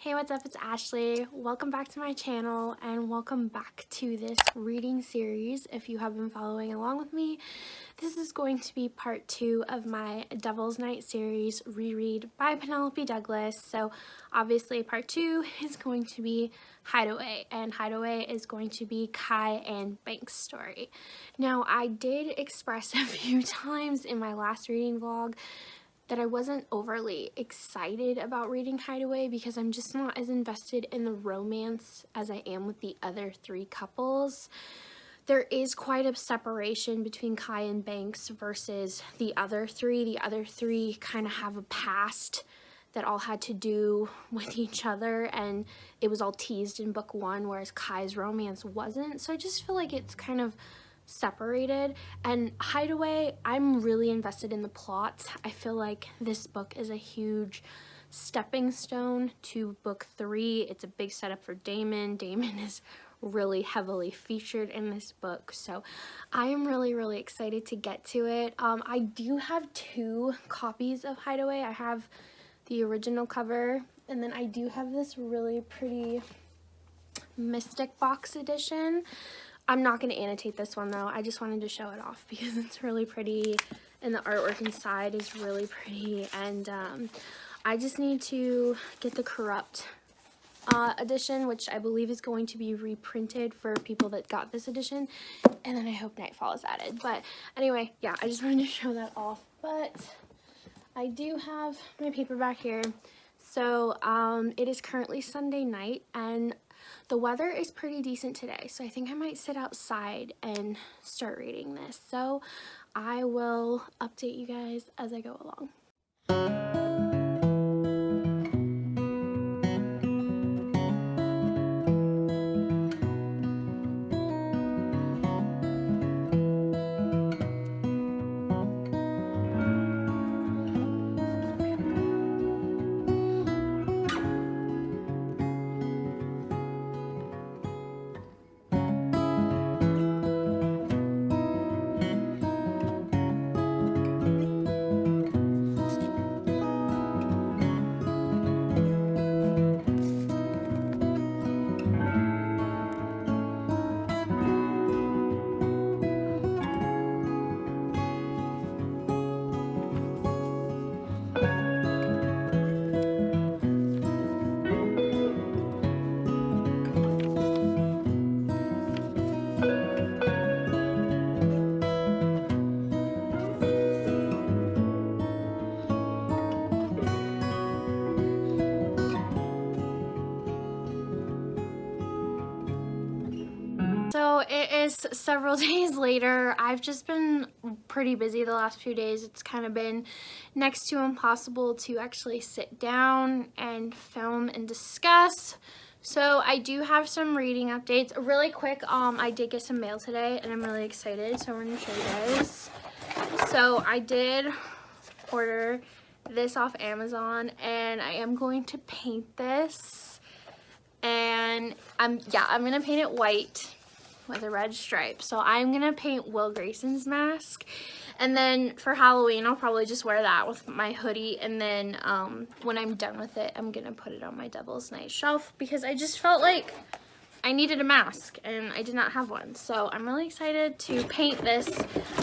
Hey, what's up? It's Ashley. Welcome back to my channel and welcome back to this reading series. If you have been following along with me, this is going to be part 2 of my Devil's Night series, Reread by Penelope Douglas. So obviously part 2 is going to be Hideaway, and Hideaway is going to be Kai and Banks' story. Now, I did express a few times in my last reading vlog that I wasn't overly excited about reading Hideaway because I'm just not as invested in the romance as I am with the other 3 couples. There is quite a separation between Kai and Banks versus the other 3. The other 3 kind of have a past that all had to do with each other, and it was all teased in book 1, whereas Kai's romance wasn't. So I just feel like it's kind of separated. And Hideaway, I'm really invested in the plot. I feel like this book is a huge stepping stone to book 3. It's a big setup for Damon. Damon is really heavily featured in this book, so I am really excited to get to it. I do have 2 copies of Hideaway. I have the original cover, and then I do have this really pretty Mystic Box edition. I'm not going to annotate this one though. I just wanted to show it off because it's really pretty and the artwork inside is really pretty, and I just need to get the Corrupt edition, which I believe is going to be reprinted for people that got this edition, and then I hope Nightfall is added. But anyway, yeah, I just wanted to show that off. But I do have my paperback here. So it is currently Sunday night and the weather is pretty decent today, so I think I might sit outside and start reading this. So I will update you guys as I go along. So it is several days later. I've just been pretty busy the last few days. It's kind of been next to impossible to actually sit down and film and discuss. So I do have some reading updates. Really quick, I did get some mail today and I'm really excited, so I'm going to show you guys. So I did order this off Amazon and I am going to paint this, and I'm going to paint it white with a red stripe. So I'm gonna paint Will Grayson's mask, and then for Halloween I'll probably just wear that with my hoodie, and then when I'm done with it I'm gonna put it on my Devil's Night shelf because I just felt like I needed a mask and I did not have one. So I'm really excited to paint this,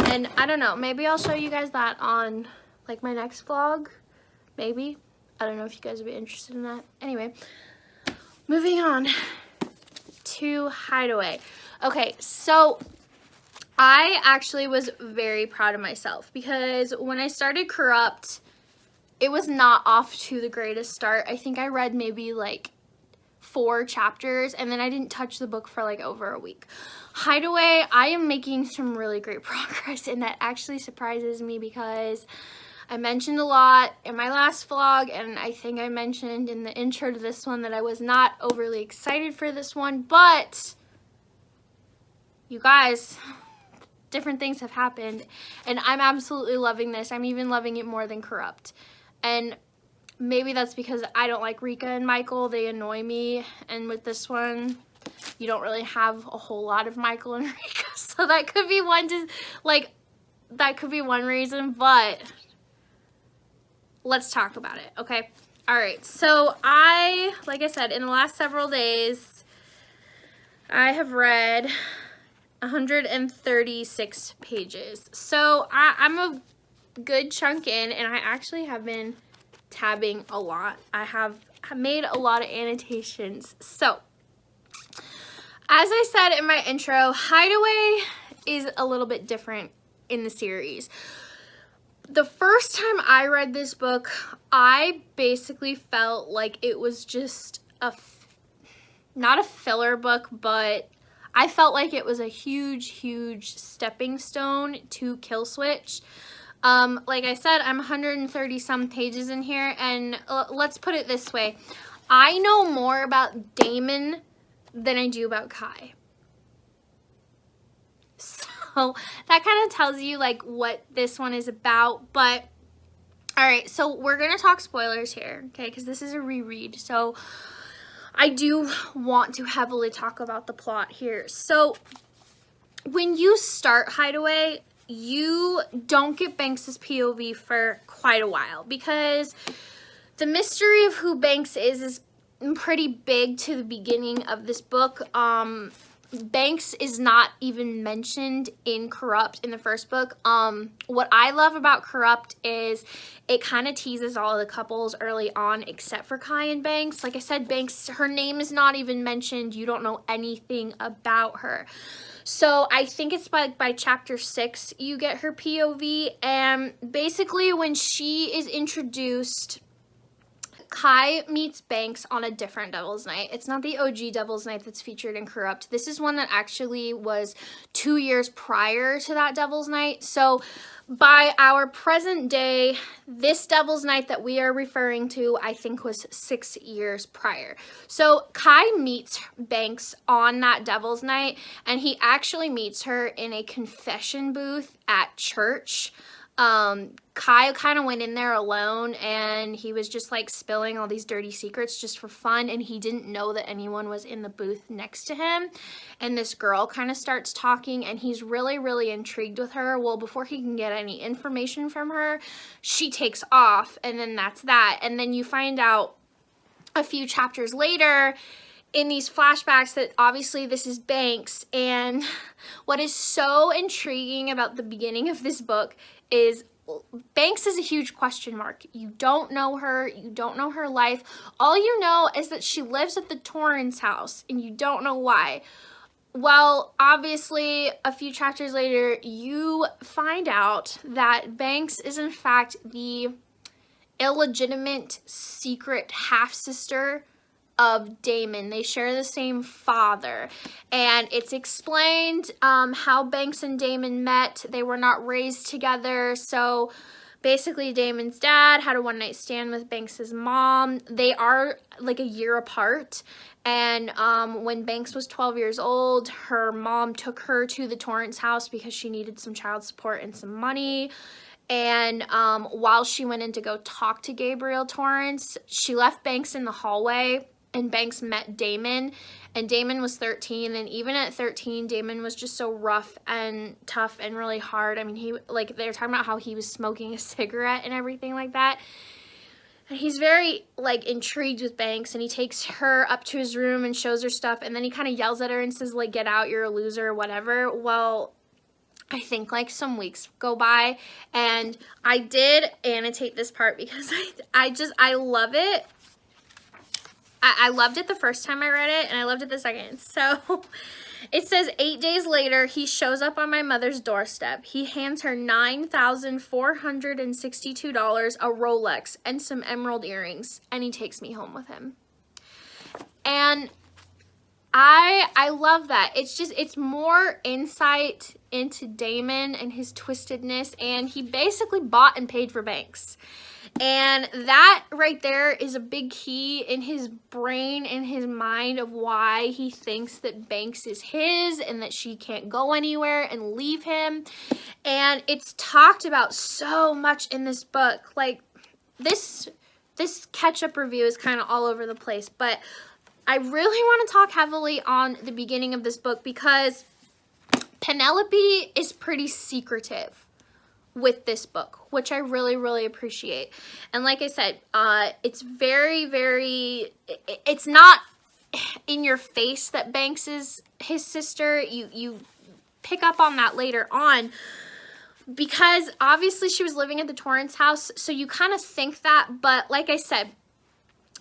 and I don't know, maybe I'll show you guys that on like my next vlog, maybe. I don't know if you guys would be interested in that. Anyway, moving on to Hideaway. Okay, so I actually was very proud of myself because when I started Corrupt, it was not off to the greatest start. I think I read maybe like 4 chapters and then I didn't touch the book for like over a week. Hideaway, I am making some really great progress, and that actually surprises me because I mentioned a lot in my last vlog, and I think I mentioned in the intro to this one that I was not overly excited for this one, but you guys, different things have happened and I'm absolutely loving this. I'm even loving it more than Corrupt, and maybe that's because I don't like Rika and Michael. They annoy me, and with this one you don't really have a whole lot of Michael and Rika, so that could be one reason. But let's talk about it, okay? All right, so like I said, in the last several days, I have read 136 pages. So I'm a good chunk in, and I actually have been tabbing a lot. I have made a lot of annotations. So, as I said in my intro, Hideaway is a little bit different in the series. The first time I read this book, I basically felt like it was just not a filler book, but I felt like it was a huge stepping stone to Kill Switch. Like I said, I'm 130 some pages in here, and let's put it this way. I know more about Damon than I do about Kai. So that kind of tells you like what this one is about. But all right, so we're gonna talk spoilers here, okay, because this is a reread, so I do want to heavily talk about the plot here. So when you start Hideaway, you don't get Banks's POV for quite a while, because the mystery of who Banks is pretty big to the beginning of this book. Banks is not even mentioned in Corrupt in the first book. What I love about Corrupt is it kind of teases all of the couples early on except for Kai and Banks. Like I said, Banks, her name is not even mentioned. You don't know anything about her. So I think it's by chapter 6 you get her POV, and basically when she is introduced, Kai meets Banks on a different Devil's Night. It's not the OG Devil's Night that's featured in Corrupt. This is one that actually was 2 years prior to that Devil's Night. So by our present day, this Devil's Night that we are referring to, I think, was 6 years prior. So Kai meets Banks on that Devil's Night, and he actually meets her in a confession booth at church. Kai kind of went in there alone, and he was just like spilling all these dirty secrets just for fun, and he didn't know that anyone was in the booth next to him. And this girl kind of starts talking, and he's really intrigued with her. Well, before he can get any information from her, she takes off, and then that's that. And then you find out a few chapters later in these flashbacks that obviously this is Banks. And what is so intriguing about the beginning of this book is Banks is a huge question mark. You don't know her. You don't know her life. All you know is that she lives at the Torrance house, and you don't know why. Well, obviously, a few chapters later, you find out that Banks is in fact the illegitimate secret half-sister of Damon. They share the same father, and it's explained how Banks and Damon met. They were not raised together, so basically Damon's dad had a one-night stand with Banks's mom. They are like a year apart, and when Banks was 12 years old, her mom took her to the Torrance house because she needed some child support and some money. And while she went in to go talk to Gabriel Torrance, she left Banks in the hallway, and Banks met Damon, and Damon was 13, and even at 13, Damon was just so rough and tough and really hard. I mean, they were talking about how he was smoking a cigarette and everything like that. And he's very, like, intrigued with Banks, and he takes her up to his room and shows her stuff, and then he kind of yells at her and says, like, get out, you're a loser, whatever. Well, I think like some weeks go by, and I did annotate this part because I love it. I loved it the first time I read it, and I loved it the second. So it says, 8 days later, he shows up on my mother's doorstep. He hands her $9,462, a Rolex, and some emerald earrings, and he takes me home with him. And I love that. It's more insight into Damon and his twistedness, and he basically bought and paid for Banks. And that right there is a big key in his brain, in his mind, of why he thinks that Banks is his and that she can't go anywhere and leave him. And it's talked about so much in this book. Like, this catch-up review is kind of all over the place, but I really want to talk heavily on the beginning of this book because Penelope is pretty secretive with this book, which I really, really appreciate. And like I said, it's very, very, it's not in your face that Banks is his sister. You pick up on that later on, because obviously she was living at the Torrance house, so you kind of think that, but like I said,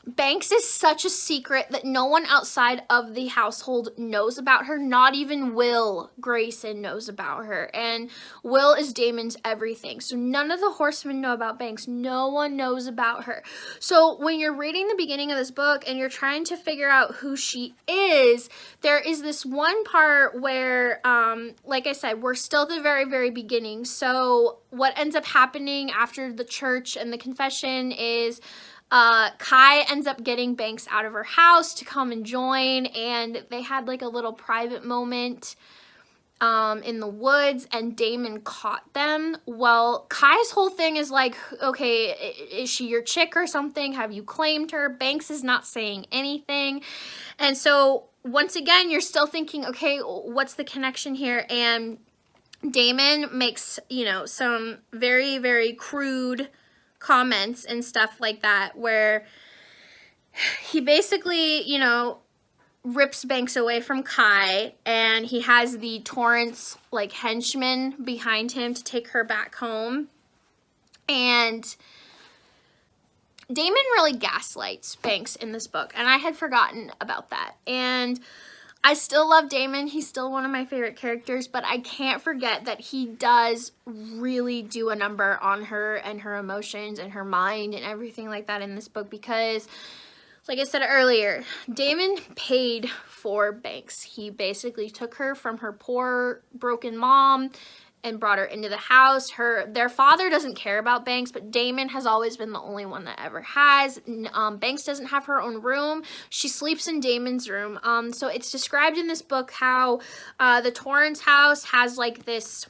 Banks is such a secret that no one outside of the household knows about her. Not even Will Grayson knows about her. And Will is Damon's everything. So none of the horsemen know about Banks. No one knows about her. So when you're reading the beginning of this book and you're trying to figure out who she is, there is this one part where, like I said, we're still at the very, very beginning. So what ends up happening after the church and the confession is Kai ends up getting Banks out of her house to come and join, and they had like a little private moment in the woods, and Damon caught them. Well, Kai's whole thing is like, okay, is she your chick or something? Have you claimed her? Banks is not saying anything. And so once again, you're still thinking, okay, what's the connection here? And Damon makes, you know, some very, very crude comments and stuff like that, where he basically, you know, rips Banks away from Kai, and he has the Torrance like henchman behind him to take her back home. And Damon really gaslights Banks in this book, and I had forgotten about that. And I still love Damon. He's still one of my favorite characters, but I can't forget that he does really do a number on her and her emotions and her mind and everything like that in this book, because, like I said earlier, Damon paid for Banks. He basically took her from her poor, broken mom and brought her into the house. Their father doesn't care about Banks, but Damon has always been the only one that ever has. Banks doesn't have her own room. She sleeps in Damon's room. So it's described in this book how the Torrance house has like this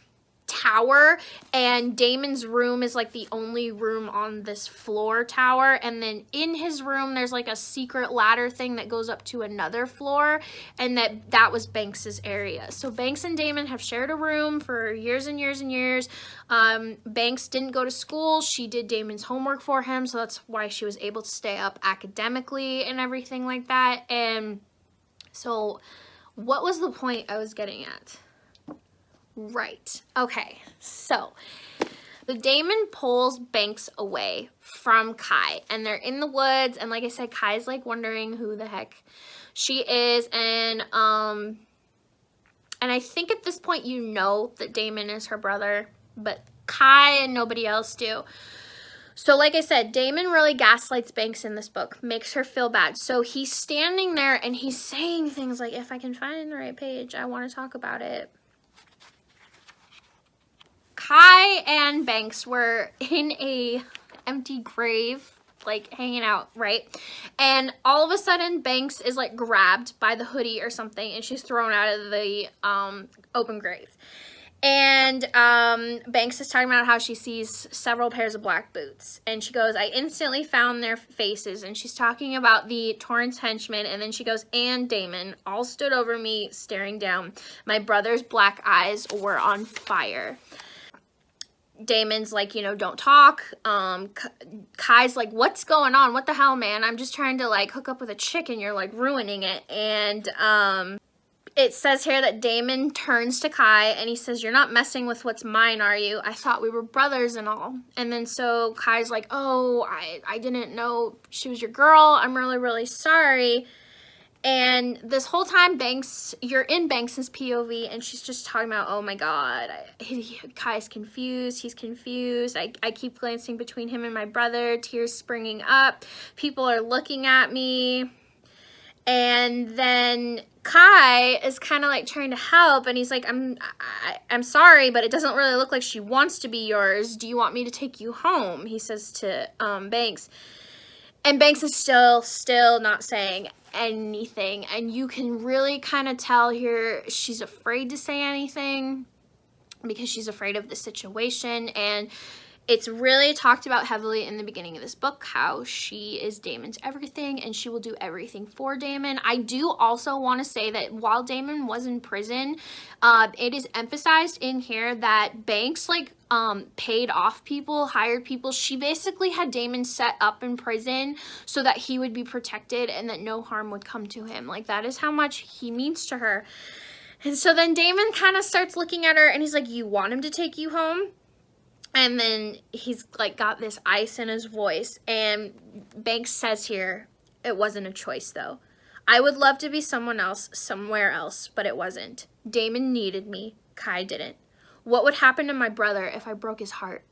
tower, and Damon's room is like the only room on this floor tower, and then in his room there's like a secret ladder thing that goes up to another floor, and that was Banks's area. So Banks and Damon have shared a room for years and years and years. Banks didn't go to school. She did Damon's homework for him, so that's why she was able to stay up academically and everything like that. And so what was the point I was getting at? Right. Okay. So the Damon pulls Banks away from Kai, and they're in the woods, and like I said, Kai's like wondering who the heck she is, and I think at this point you know that Damon is her brother, but Kai and nobody else do. So like I said, Damon really gaslights Banks in this book, makes her feel bad. So he's standing there and he's saying things like, if I can find the right page, I want to talk about it. Kai and Banks were in a empty grave, like hanging out, right? And all of a sudden Banks is like grabbed by the hoodie or something, and she's thrown out of the open grave. And Banks is talking about how she sees several pairs of black boots, and she goes, I instantly found their faces. And she's talking about the Torrance henchmen, and then she goes, and Damon all stood over me staring down. My brother's black eyes were on fire. Damon's like, you know, don't talk. Kai's like, what's going on? What the hell, man? I'm just trying to like hook up with a chick and you're like ruining it. And it says here that Damon turns to Kai and he says, you're not messing with what's mine, are you? I thought we were brothers and all. And then so Kai's like, oh, I didn't know she was your girl. I'm really, really sorry. And this whole time, Banks, you're in Banks's POV, and she's just talking about, oh my God, Kai's confused, he's confused, I keep glancing between him and my brother, tears springing up, people are looking at me. And then Kai is kind of like trying to help, and he's like, I'm sorry, but it doesn't really look like she wants to be yours. Do you want me to take you home? He says to Banks. And Banks is still not saying anything, and you can really kind of tell here she's afraid to say anything because she's afraid of the situation. And it's really talked about heavily in the beginning of this book, how she is Damon's everything and she will do everything for Damon. I do also want to say that while Damon was in prison, it is emphasized in here that Banks, like, paid off people, hired people. She basically had Damon set up in prison so that he would be protected and that no harm would come to him. Like, that is how much he means to her. And so then Damon kind of starts looking at her and he's like, you want him to take you home? And then he's like got this ice in his voice, and Banks says here, it wasn't a choice though. I would love to be someone else, somewhere else, but it wasn't. Damon needed me, Kai didn't. What would happen to my brother if I broke his heart?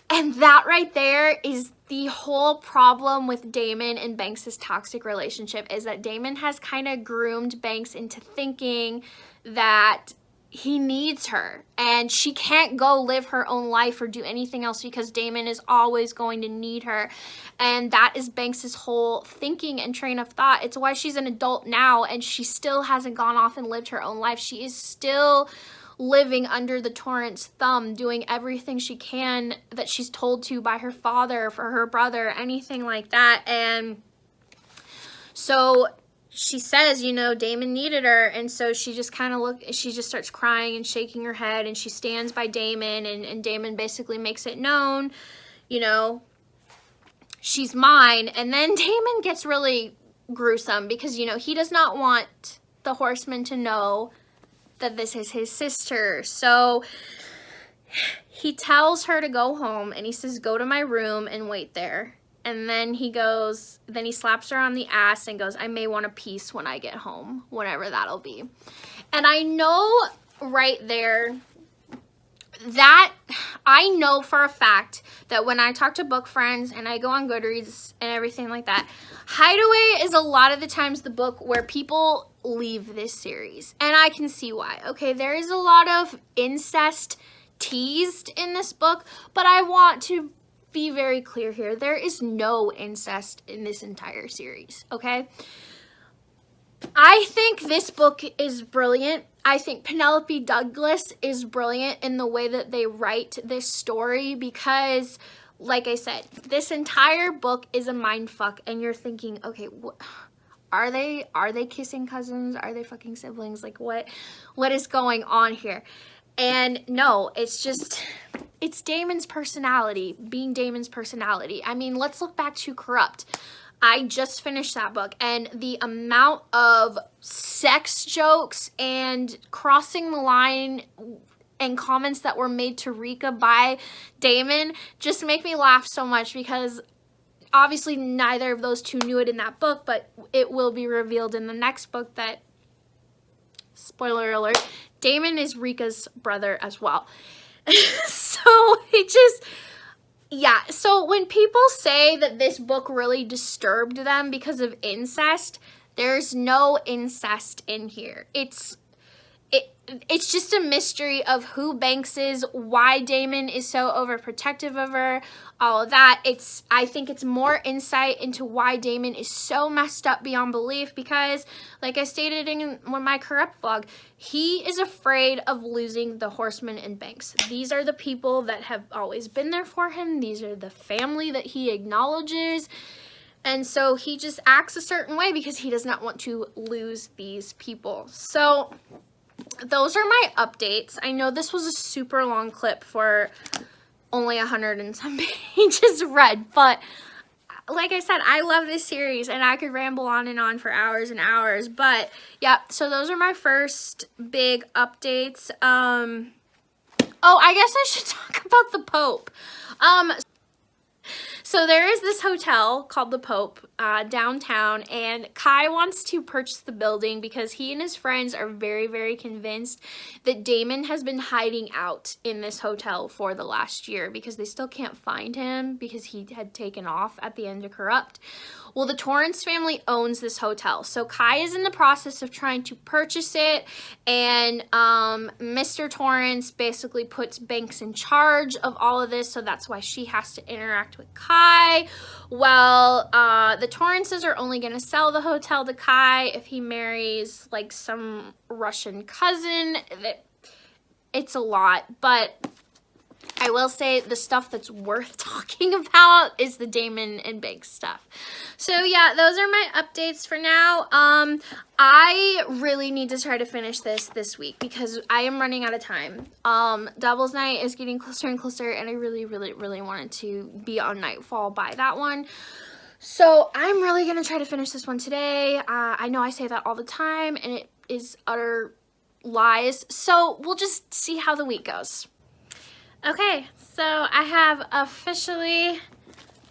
And that right there is the whole problem with Damon and Banks' toxic relationship, is that Damon has kind of groomed Banks into thinking that he needs her and she can't go live her own life or do anything else because Damon is always going to need her. And that is Banks's whole thinking and train of thought. It's why she's an adult now and she still hasn't gone off and lived her own life. She is still living under the Torrance thumb, doing everything she can that she's told to by her father, for her brother, anything like that. And so she says, you know, Damon needed her, and so she just kind of she just starts crying and shaking her head, and she stands by Damon, and Damon basically makes it known, you know, she's mine. And then Damon gets really gruesome because, you know, he does not want the Horseman to know that this is his sister. So he tells her to go home, and he says, go to my room and wait there. And then he slaps her on the ass and goes, I may want a piece when I get home, whenever that'll be. And I know right there that I know for a fact that when I talk to book friends and I go on Goodreads and everything like that, Hideaway is a lot of the times the book where people leave this series. And I can see why. Okay, there is a lot of incest teased in this book, but I want to be very clear here. There is no incest in this entire series, okay? I think this book is brilliant. I think Penelope Douglas is brilliant in the way that they write this story because, like I said, this entire book is a mindfuck, and you're thinking, okay, are they kissing cousins? Are they fucking siblings? Like, what is going on here? And no, it's just, it's Damon's personality being Damon's personality. I mean, let's look back to Corrupt. I just finished that book, and the amount of sex jokes and crossing the line and comments that were made to Rika by Damon just make me laugh so much because obviously neither of those two knew it in that book, but it will be revealed in the next book that, spoiler alert, Damon is Rika's brother as well. So it just, yeah. So when people say that this book really disturbed them because of incest, there's no incest in here. It's just a mystery of who Banks is, why Damon is so overprotective of her, all of that. I think it's more insight into why Damon is so messed up beyond belief because, like I stated in my Corrupt vlog, he is afraid of losing the Horseman and Banks. These are the people that have always been there for him. These are the family that he acknowledges. And so he just acts a certain way because he does not want to lose these people. So those are my updates. I know this was a super long clip for only 100 and some pages read, but like I said, I love this series and I could ramble on and on for hours and hours. But yeah, so those are my first big updates. Oh, I guess I should talk about the Pope. So there is this hotel called the Pope downtown, and Kai wants to purchase the building because he and his friends are very, very convinced that Damon has been hiding out in this hotel for the last year because they still can't find him because he had taken off at the end of Corrupt. Well, the Torrance family owns this hotel, so Kai is in the process of trying to purchase it, and Mr. Torrance basically puts Banks in charge of all of this, so that's why she has to interact with Kai. Well, the Torrances are only going to sell the hotel to Kai if he marries, like, some Russian cousin. It's a lot, but I will say the stuff that's worth talking about is the Damon and Banks stuff. So yeah, those are my updates for now. I really need to try to finish this week because I am running out of time. Devil's Night is getting closer and closer, and I really wanted to be on Nightfall by that one. So I'm really gonna try to finish this one today. I know I say that all the time, and it is utter lies. So we'll just see how the week goes. Okay, so I have officially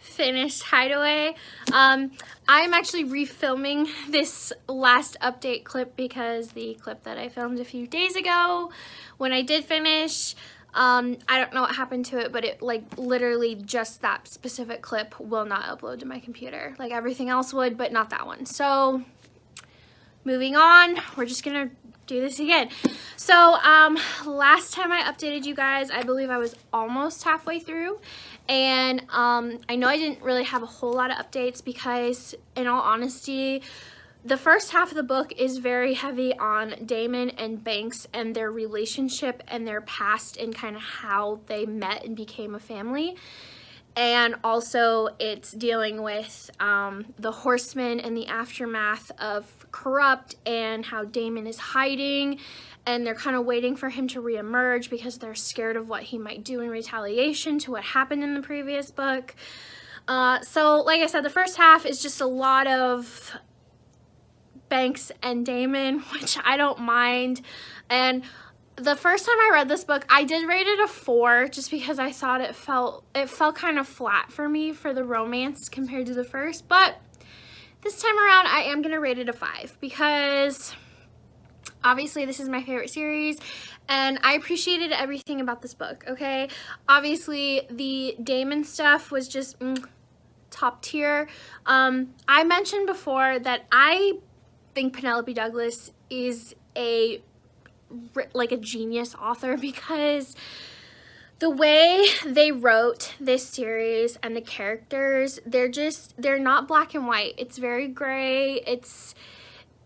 finished Hideaway. I'm actually refilming this last update clip because the clip that I filmed a few days ago when I did finish, I don't know what happened to it, but it like literally just that specific clip will not upload to my computer. Like everything else would, but not that one. So moving on, we're just gonna do this again. So last time I updated you guys, I believe I was almost halfway through, and I know I didn't really have a whole lot of updates because in all honesty, the first half of the book is very heavy on Damon and Banks and their relationship and their past and kind of how they met and became a family. And also it's dealing with the Horsemen and the aftermath of Corrupt and how Damon is hiding, and they're kind of waiting for him to reemerge because they're scared of what he might do in retaliation to what happened in the previous book. So like I said, the first half is just a lot of Banks and Damon, which I don't mind. And the first time I read this book, I did rate it a 4 just because I thought it felt kind of flat for me for the romance compared to the first. But this time around, I am going to rate it a 5 because obviously this is my favorite series and I appreciated everything about this book, okay? Obviously, the Damon stuff was just top tier. I mentioned before that I think Penelope Douglas is a genius author because the way they wrote this series and the characters, they're not black and white. It's very gray. It's,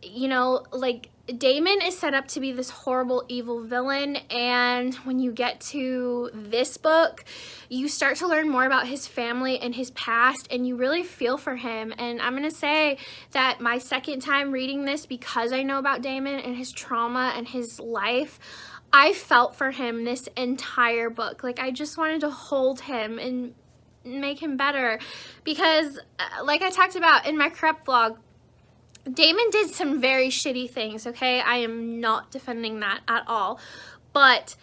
you know, like Damon is set up to be this horrible evil villain, and when you get to this book, you start to learn more about his family and his past, and you really feel for him. And I'm gonna say that my second time reading this, because I know about Damon and his trauma and his life, I felt for him this entire book. Like, I just wanted to hold him and make him better because, like I talked about in my Corrupt vlog, Damon did some very shitty things, okay? I am not defending that at all, but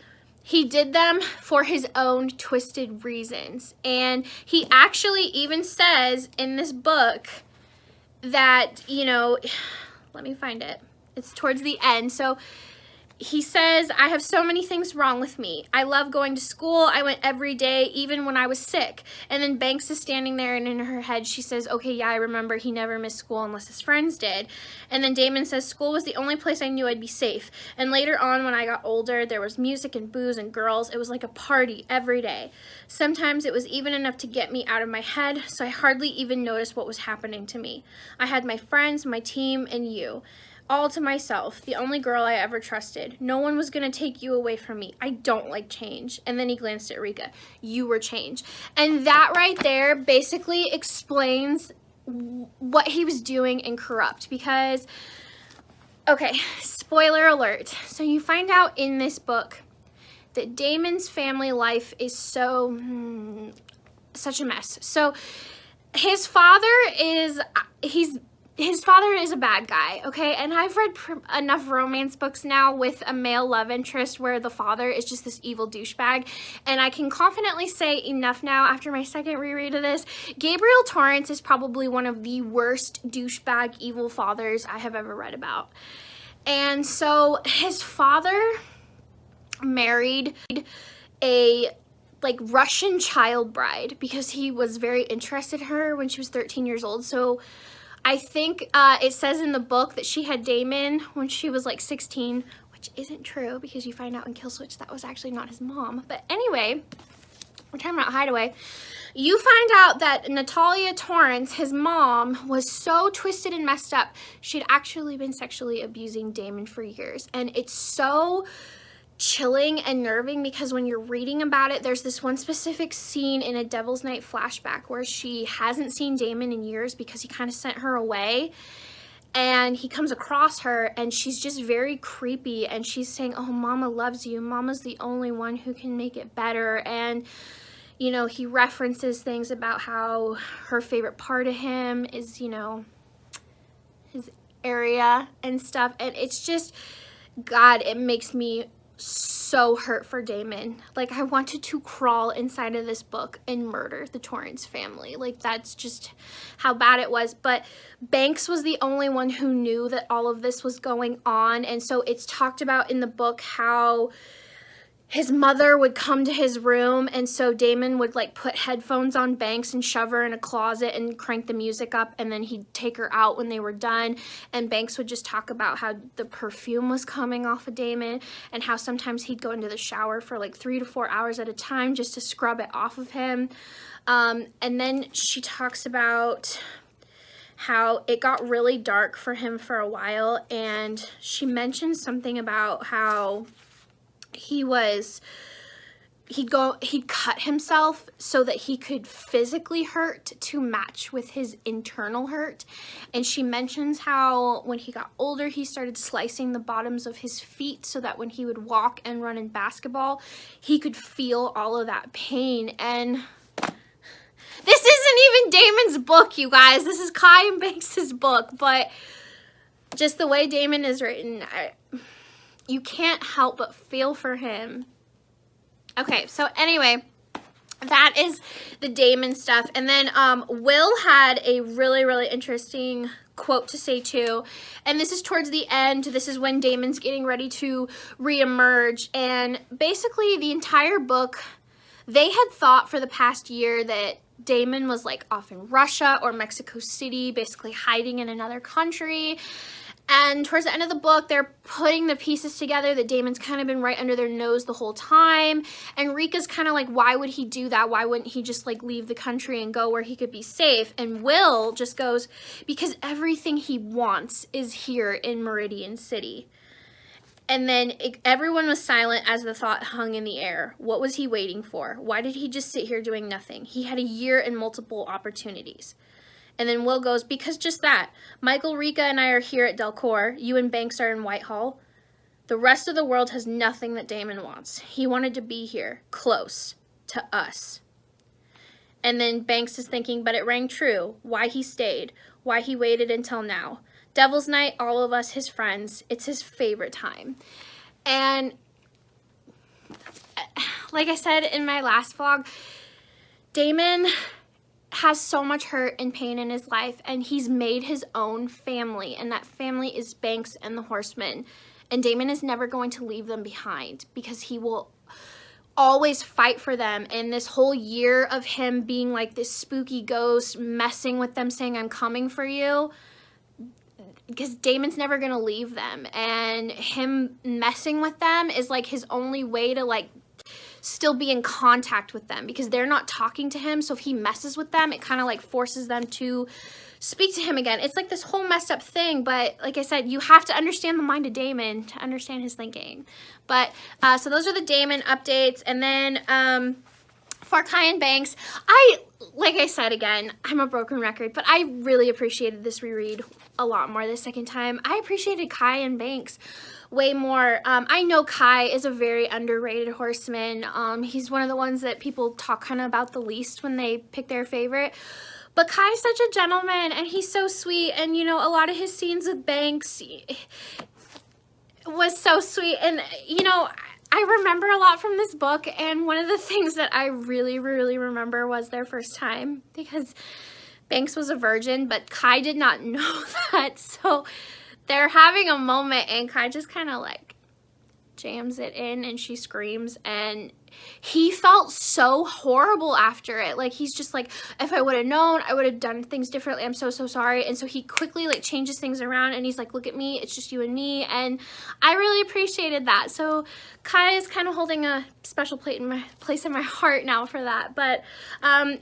he did them for his own twisted reasons. And he actually even says in this book that, you know, let me find it. It's towards the end. So he says, I have so many things wrong with me. I love going to school. I went every day, even when I was sick. And then Banks is standing there, and in her head, she says, okay, yeah, I remember he never missed school unless his friends did. And then Damon says, school was the only place I knew I'd be safe. And later on, when I got older, there was music and booze and girls. It was like a party every day. Sometimes it was even enough to get me out of my head, so I hardly even noticed what was happening to me. I had my friends, my team, and you. All to myself, the only girl I ever trusted. No one was going to take you away from me. I don't like change. And then he glanced at Rika. You were change. And that right there basically explains what he was doing in Corrupt. Because, okay, spoiler alert. So you find out in this book that Damon's family life is such a mess. So his father is, his father is a bad guy, okay? And I've read enough romance books now with a male love interest where the father is just this evil douchebag. And I can confidently say enough now after my second reread of this, Gabriel Torrance is probably one of the worst douchebag evil fathers I have ever read about. And so his father married a Russian child bride because he was very interested in her when she was 13 years old. So I think it says in the book that she had Damon when she was like 16, which isn't true because you find out in Kill Switch that was actually not his mom. But anyway, we're talking about Hideaway. You find out that Natalia Torrance, his mom, was so twisted and messed up, she'd actually been sexually abusing Damon for years. And it's so chilling and nerving, because when you're reading about it, there's this one specific scene in a Devil's Night flashback where she hasn't seen Damon in years because he kind of sent her away, and he comes across her and she's just very creepy, and she's saying, oh, Mama loves you, Mama's the only one who can make it better. And you know, he references things about how her favorite part of him is, you know, his area and stuff, and it's just, God, it makes me so hurt for Damon. Like, I wanted to crawl inside of this book and murder the Torrance family. Like, that's just how bad it was. But Banks was the only one who knew that all of this was going on, and so it's talked about in the book how his mother would come to his room, and so Damon would like put headphones on Banks and shove her in a closet and crank the music up, and then he'd take her out when they were done, and Banks would just talk about how the perfume was coming off of Damon, and how sometimes he'd go into the shower for like 3 to 4 hours at a time just to scrub it off of him. And then she talks about how it got really dark for him for a while, and she mentioned something about how he'd cut himself so that he could physically hurt to match with his internal hurt. And she mentions how when he got older, he started slicing the bottoms of his feet so that when he would walk and run in basketball, he could feel all of that pain. And this isn't even Damon's book, you guys. This is Kai and Banks's book, but just the way Damon is written, you can't help but feel for him. Okay, so anyway, that is the Damon stuff. And then Will had a really, really interesting quote to say too. And this is towards the end. This is when Damon's getting ready to reemerge. And basically the entire book, they had thought for the past year that Damon was like off in Russia or Mexico City, basically hiding in another country. And towards the end of the book, they're putting the pieces together that Damon's kind of been right under their nose the whole time. And Rika's kind of like, why would he do that? Why wouldn't he just like leave the country and go where he could be safe? And Will just goes, because everything he wants is here in Meridian City. And then everyone was silent as the thought hung in the air. What was he waiting for? Why did he just sit here doing nothing? He had a year and multiple opportunities. And then Will goes, because just that. Michael, Rika, and I are here at Delcourt. You and Banks are in Whitehall. The rest of the world has nothing that Damon wants. He wanted to be here, close to us. And then Banks is thinking, but it rang true. Why he stayed. Why he waited until now. Devil's Night, all of us, his friends. It's his favorite time. And like I said in my last vlog, Damon has so much hurt and pain in his life, and he's made his own family, and that family is Banks and the Horsemen, and Damon is never going to leave them behind because he will always fight for them. And this whole year of him being like this spooky ghost messing with them, saying I'm coming for you, because Damon's never gonna leave them, and him messing with them is like his only way to like still be in contact with them, because they're not talking to him. So if he messes with them, it kind of like forces them to speak to him again. It's like this whole messed up thing, but like I said, you have to understand the mind of Damon to understand his thinking. But so those are the Damon updates. And then for Kai and Banks, like I said again, I'm a broken record, but I really appreciated this reread a lot more the second time. I appreciated Kai and Banks way more. I know Kai is a very underrated horseman. He's one of the ones that people talk kind of about the least when they pick their favorite. But Kai's such a gentleman, and he's so sweet. And, you know, a lot of his scenes with Banks was so sweet. And, you know, I remember a lot from this book. And one of the things that I really, really remember was their first time, because Banks was a virgin, but Kai did not know that. So they're having a moment, and Kai just kind of like jams it in, and she screams, and he felt so horrible after it. Like, he's just like, if I would have known, I would have done things differently. I'm so sorry. And so he quickly like changes things around, and he's like, look at me, it's just you and me. And I really appreciated that. So Kai is kind of holding a special place in my heart now for that. But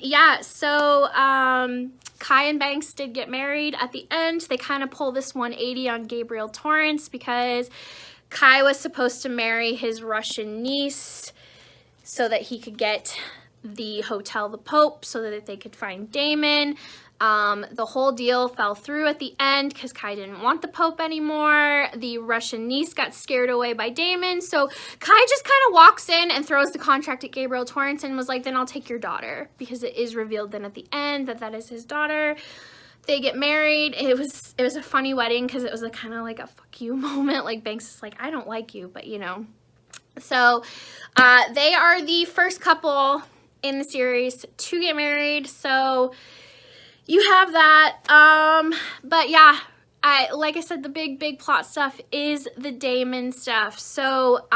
yeah, so Kai and Banks did get married at the end. They kind of pull this 180 on Gabriel Torrance, because Kai was supposed to marry his Russian niece so that he could get the Hotel the Pope so that they could find Damon. The whole deal fell through at the end because Kai didn't want the Pope anymore. The Russian niece got scared away by Damon. So Kai just kind of walks in and throws the contract at Gabriel Torrance and was like, then I'll take your daughter, because it is revealed then at the end that that is his daughter. They get married. It was a funny wedding because it was a kind of like a fuck you moment. Like Banks is like, I don't like you, but you know. So they are the first couple in the series to get married. So you have that. But yeah, like I said, the big plot stuff is the Damon stuff. So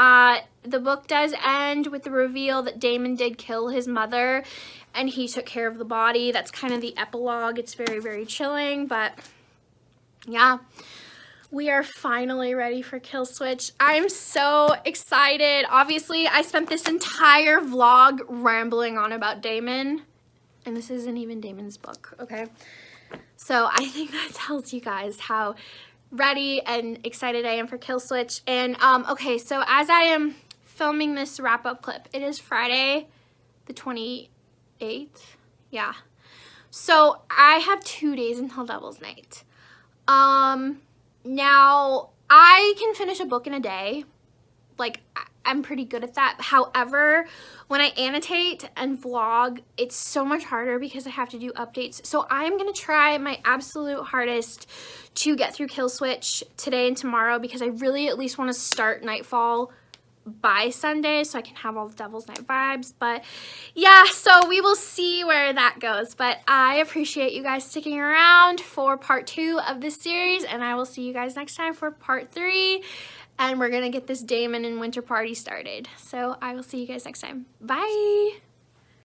the book does end with the reveal that Damon did kill his mother and he took care of the body. That's kind of the epilogue. It's very chilling, but yeah. We are finally ready for Kill Switch. I'm so excited. Obviously, I spent this entire vlog rambling on about Damon, and this isn't even Damon's book, okay? So I think that tells you guys how ready and excited I am for Kill Switch. And okay, so as I am filming this wrap-up clip, it is Friday the 28th. Yeah. So I have 2 days until Devil's Night. Now, I can finish a book in a day. Like, I'm pretty good at that. However, when I annotate and vlog, it's so much harder because I have to do updates. So I'm going to try my absolute hardest to get through Kill Switch today and tomorrow, because I really at least want to start Nightfall by Sunday so I can have all the Devil's Night vibes. But yeah, so we will see where that goes. But I appreciate you guys sticking around for part 2 of this series, and I will see you guys next time for part 3, and we're gonna get this Damon and Winter Party started. So I will see you guys next time. Bye!